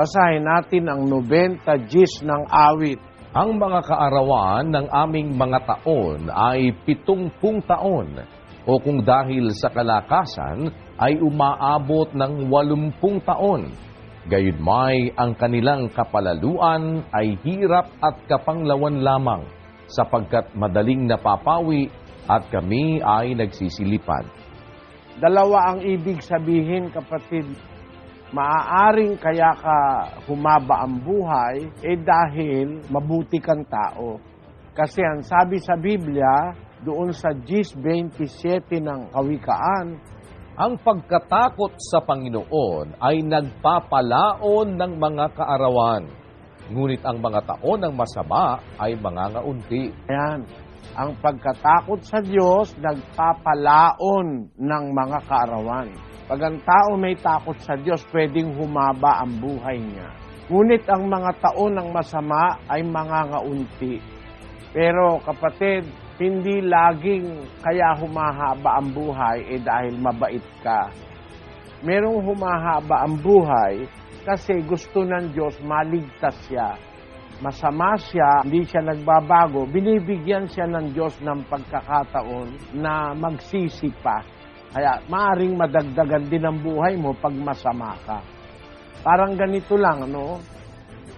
Basahin natin ang 90 Gs ng awit. Ang mga kaarawan ng aming mga taon ay 70 taon, o kung dahil sa kalakasan ay umaabot ng 80 taon. Gayunmay ang kanilang kapalaluan ay hirap at kapanglawan lamang, sapagkat madaling napapawi at kami ay nagsisilipad. Dalawa ang ibig sabihin, kapatid. Maaaring kaya ka humaba ang buhay dahil mabuti kang tao. Kasi ang sabi sa Biblia, doon sa Gs 27 ng Kawikaan, ang pagkatakot sa Panginoon ay nagpapalaon ng mga kaarawan, ngunit ang mga taon ng masama ay mangangaunti. Ayan, ang pagkatakot sa Diyos nagpapalaon ng mga kaarawan. Pag ang tao may takot sa Diyos, pwedeng humaba ang buhay niya. Ngunit ang mga taon ng masama ay mangangaunti. Pero kapatid, hindi laging kaya humahaba ang buhay dahil mabait ka. Merong humahaba ang buhay kasi gusto ng Diyos maligtas siya. Masama siya, hindi siya nagbabago, binibigyan siya ng Diyos ng pagkakataon na magsisi pa. Kaya maaring madagdagan din ang buhay mo pag masama ka. Parang ganito lang, no?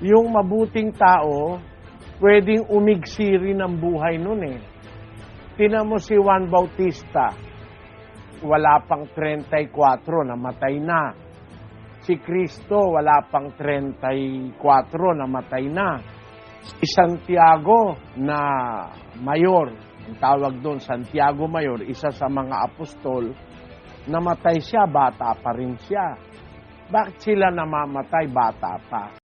Yung mabuting tao, pwedeng umigsi rin ang buhay nun eh. Tingnan mo si Juan Bautista, wala pang 34, namatay na. Si Cristo, wala pang 34, namatay na. Si Santiago na mayor, ang tawag doon, Santiago Mayor, isa sa mga apostol, namatay siya, bata pa rin siya. Bakit sila namamatay, bata pa?